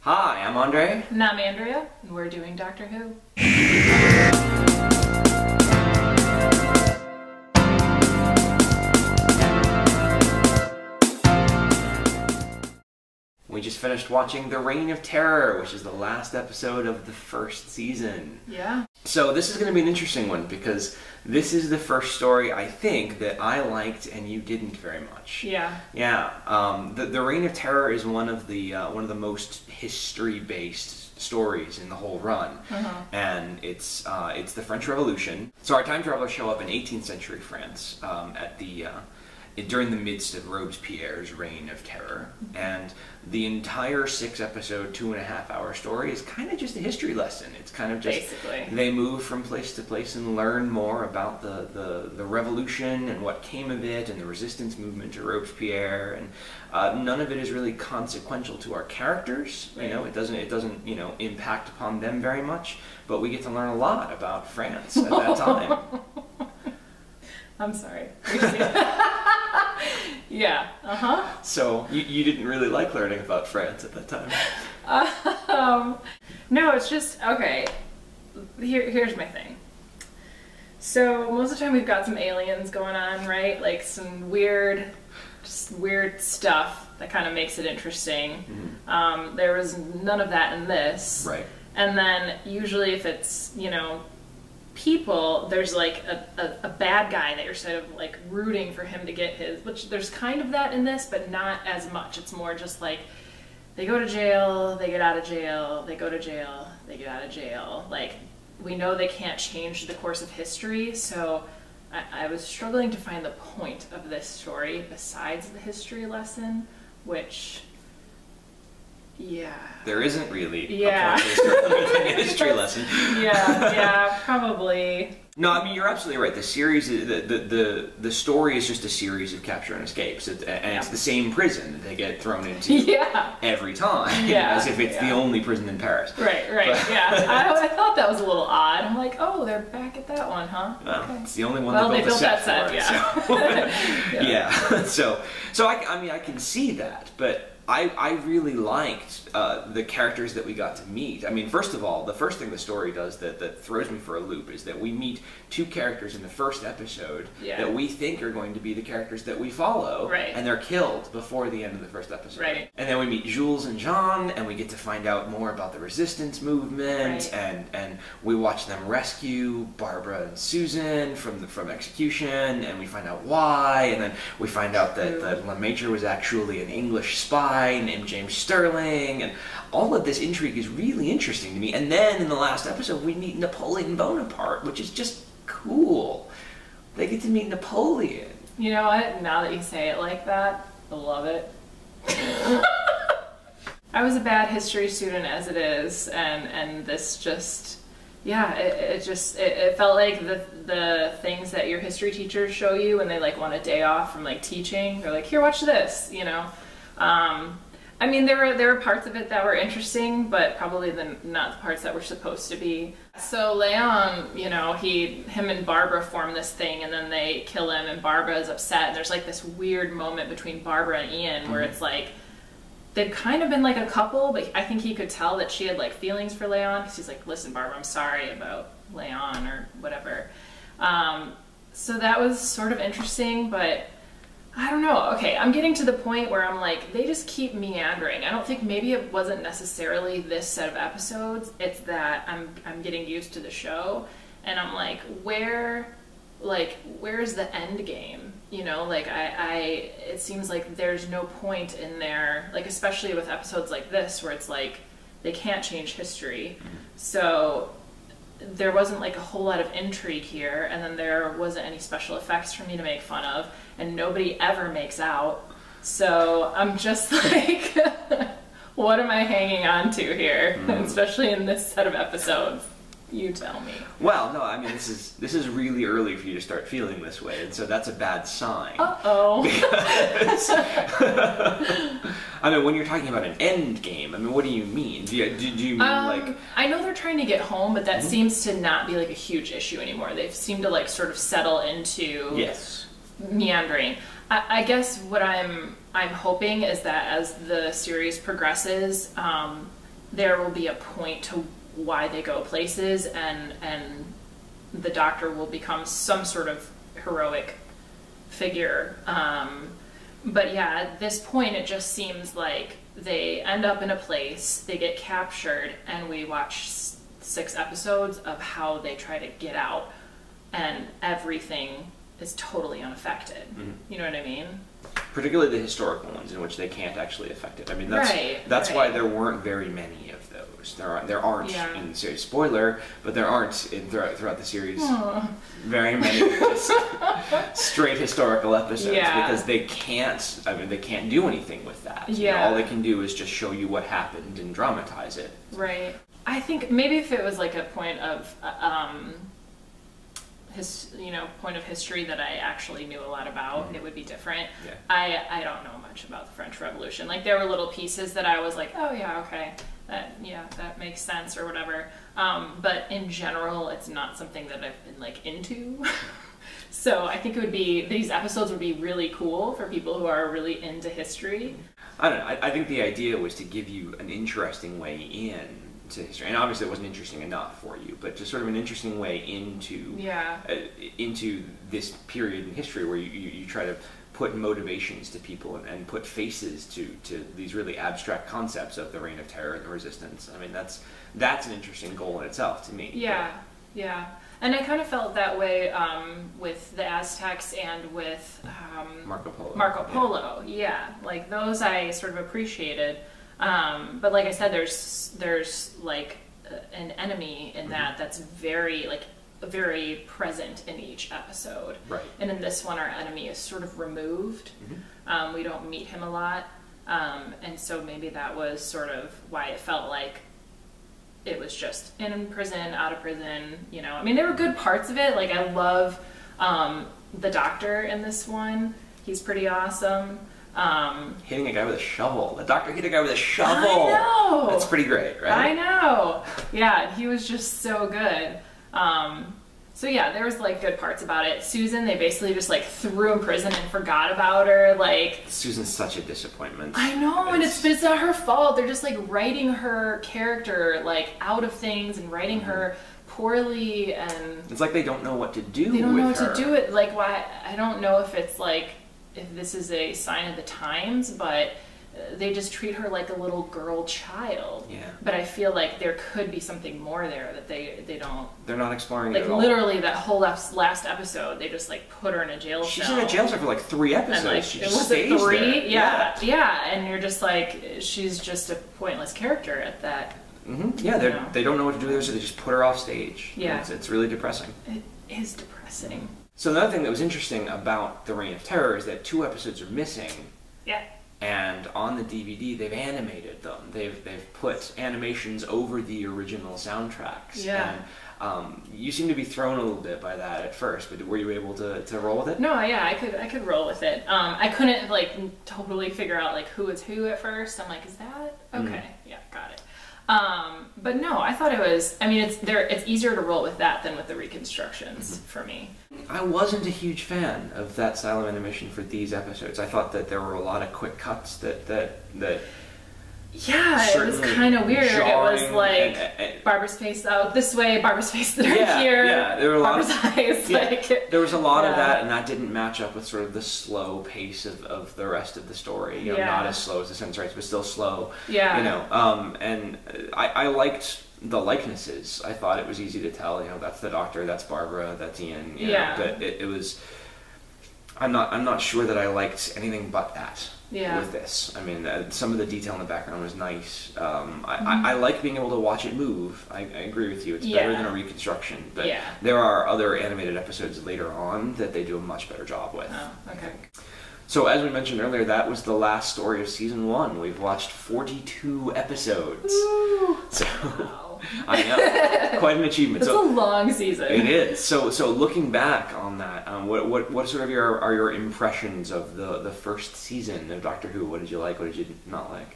Hi, I'm Andre. And I'm Andrea, and we're doing Doctor Who. We just finished watching The Reign of Terror, which is the last episode of the first season. Yeah. So this is going to be an interesting one because this is the first story, I think, that I liked and you didn't very much. Yeah. Yeah. The Reign of Terror is one of the most history-based stories in the whole run, and it's the French Revolution. So our time travelers show up in 18th century France during the midst of Robespierre's reign of terror, and the entire 6-episode, 2.5-hour story is kind of just a history lesson. It's kind of just basically they move from place to place and learn more about the revolution and what came of it and the resistance movement to Robespierre, and none of it is really consequential to our characters. Right. You know, it doesn't impact upon them very much, but we get to learn a lot about France at that time. I'm sorry. Yeah. So you didn't really like learning about France at that time? No, it's just okay. Here's my thing. So most of the time we've got some aliens going on, right? Like some weird stuff that kind of makes it interesting. Mm-hmm. There was none of that in this. Right. And then usually if it's, people, there's like a bad guy that you're sort of like rooting for him to get his, which there's kind of that in this, but not as much. It's more just like they go to jail, they get out of jail, they go to jail, they get out of jail. Like, we know they can't change the course of history, so I was struggling to find the point of this story besides the history lesson, which... yeah. There isn't really a point to a history lesson. Yeah, probably. No, I mean, you're absolutely right. The series, the story is just a series of capture and escapes, it's the same prison that they get thrown into every time, as if it's the only prison in Paris. Right, I thought that was a little odd. I'm like, oh, they're back at that one, huh? Well, okay. It's the only one they built that set for. So I can see that, but I really liked the characters that we got to meet. I mean, first of all, the first thing the story does that throws me for a loop is that we meet two characters in the first episode that we think are going to be the characters that we follow, and they're killed before the end of the first episode. Right. And then we meet Jules and Jean, and we get to find out more about the resistance movement, and we watch them rescue Barbara and Susan from execution, and we find out why, and then we find out that Lemaitre was actually an English spy named James Sterling, and all of this intrigue is really interesting to me. And then in the last episode we meet Napoleon Bonaparte, which is just cool. They get to meet Napoleon. You know what? Now that you say it like that, I love it. I was a bad history student as it is, and this just... yeah, it felt like the things that your history teachers show you when they like want a day off from like teaching. They're like, here, watch this, I mean, there were parts of it that were interesting, but probably not the parts that were supposed to be. So Leon, him and Barbara form this thing, and then they kill him, and Barbara is upset, and there's like this weird moment between Barbara and Ian where it's like, they've kind of been like a couple, but I think he could tell that she had like feelings for Leon, because he's like, listen, Barbara, I'm sorry about Leon, or whatever. So that was sort of interesting, but I don't know. Okay, I'm getting to the point where I'm like, they just keep meandering. I don't think maybe it wasn't necessarily this set of episodes. It's that I'm getting used to the show, and I'm like, where's the end game? It seems like there's no point in there, like especially with episodes like this where it's like they can't change history. So there wasn't like a whole lot of intrigue here, and then there wasn't any special effects for me to make fun of, and nobody ever makes out. So I'm just like, what am I hanging on to here? Especially in this set of episodes. You tell me. Well, no, I mean, this is really early for you to start feeling this way, and so that's a bad sign. Uh-oh. I mean, when you're talking about an end game, I mean, what do you mean? Do you mean like... I know they're trying to get home, but that seems to not be like a huge issue anymore. They seem to like sort of settle into meandering. I guess what I'm hoping is that as the series progresses, there will be a point to why they go places, and the Doctor will become some sort of heroic figure. But yeah, at this point, it just seems like they end up in a place, they get captured, and we watch 6 episodes of how they try to get out, and everything is totally unaffected. You know what I mean? Particularly the historical ones in which they can't actually affect it. I mean, that's why there weren't very many of those. There aren't in the series. Spoiler, but there aren't throughout the series very many just straight historical episodes because they can't. I mean, they can't do anything with that. You know, all they can do is just show you what happened and dramatize it. Right. I think maybe if it was like a point of point of history that I actually knew a lot about, it would be different. Yeah. I don't know much about the French Revolution. Like, there were little pieces that I was like, oh yeah, okay, that makes sense or whatever. But in general, it's not something that I've been like into. So I think these episodes would be really cool for people who are really into history. I don't know. I think the idea was to give you an interesting way in to history, and obviously it wasn't interesting enough for you, but just sort of an interesting way into this period in history where you try to put motivations to people and put faces to these really abstract concepts of the Reign of Terror and the Resistance. I mean, that's an interesting goal in itself to me. Yeah. And I kind of felt that way with the Aztecs and with Marco Polo. Yeah, like those I sort of appreciated. But like I said, there's like an enemy in that's very present in each episode. Right. And in this one, our enemy is sort of removed. We don't meet him a lot, and so maybe that was sort of why it felt like it was just in prison, out of prison. You know, I mean, there were good parts of it. Like, I love the Doctor in this one. He's pretty awesome. Hitting a guy with a shovel. The Doctor hit a guy with a shovel. I know. That's pretty great, right? I know. Yeah, he was just so good. So yeah, there was like good parts about it. Susan, they basically just like threw in prison and forgot about her. Like, Susan's such a disappointment. I know, and it's not her fault. They're just like writing her character like out of things and writing her poorly, and it's like they don't know what to do. They don't know what to do with. Like, why? I don't know if it's like, if this is a sign of the times, but they just treat her like a little girl child. Yeah. But I feel like there could be something more there that they don't. They're not exploring like it at all. Literally, that whole last episode, they just like put her in a jail cell. She's in a jail cell for like 3 episodes. And like, she just stays 3? There. Yeah. And you're just like, she's just a pointless character at that. Yeah, they don't know what to do with her, so they just put her off stage. Yeah. It's really depressing. It is depressing. So another thing that was interesting about The Reign of Terror is that 2 episodes are missing. Yeah. And on the DVD, they've animated them. They've put animations over the original soundtracks. Yeah. And you seem to be thrown a little bit by that at first, but were you able to roll with it? No, yeah, I could roll with it. I couldn't like totally figure out like who is who at first. I'm like, is that okay? Yeah, got it. But no, I thought it was. I mean, it's easier to roll with that than with the reconstructions for me. I wasn't a huge fan of that style of animation for these episodes. I thought that there were a lot of quick cuts that yeah, it was kind of weird. It was like Barbara's face out this way, Barbara's face here. Yeah, there were a lot Barbara's eyes. Yeah, like, there was a lot of that, and that didn't match up with sort of the slow pace of the rest of the story. You know, not as slow as the sentence rights, but still slow. Yeah. You know, and I liked the likenesses. I thought it was easy to tell. You know, that's the Doctor, that's Barbara, that's Ian. You know, but it was. I'm not sure that I liked anything but that. With this. I mean, some of the detail in the background was nice. I like being able to watch it move. I agree with you. It's better than a reconstruction. But there are other animated episodes later on that they do a much better job with. Oh, okay. So as we mentioned earlier, that was the last story of season 1. We've watched 42 episodes. Ooh. So I know, quite an achievement. It's a long season. It is. So looking back on that, what sort of are your impressions of the first season of Doctor Who? What did you like? What did you not like?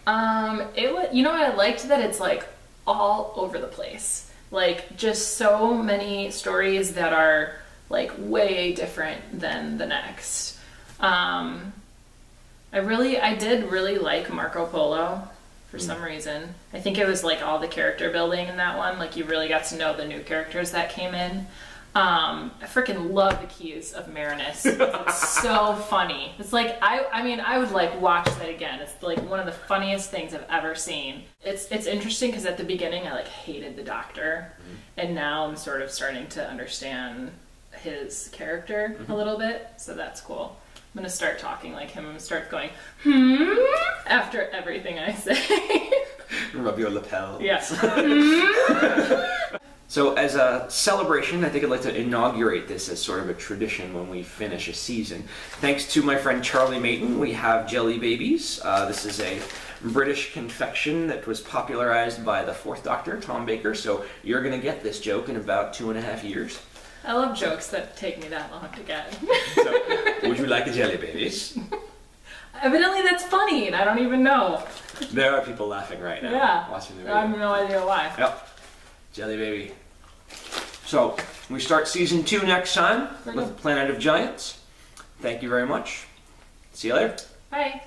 It was, I liked that it's like all over the place. Like, just so many stories that are like way different than the next. I did really like Marco Polo for some reason. I think it was like all the character building in that one. Like you really got to know the new characters that came in. I freaking love the keys of Marinus. It's so funny. It's like I mean I would like watch that again. It's like one of the funniest things I've ever seen. It's interesting because at the beginning I like hated the Doctor, and now I'm sort of starting to understand his character a little bit. So that's cool. I'm gonna start talking like him and start going after everything I say. Rub your lapel. Yes. So as a celebration, I think I'd like to inaugurate this as sort of a tradition when we finish a season. Thanks to my friend Charlie Mayton, we have Jelly Babies. This is a British confection that was popularized by the 4th Doctor, Tom Baker, so you're going to get this joke in about 2.5 years. I love jokes that take me that long to get. So, would you like the Jelly Babies? Evidently that's funny, and I don't even know. There are people laughing right now. Yeah. Watching the video. I have no idea why. Yep. Jelly Baby. So, we start season 2 next time with Planet of Giants. Thank you very much. See you later. Bye.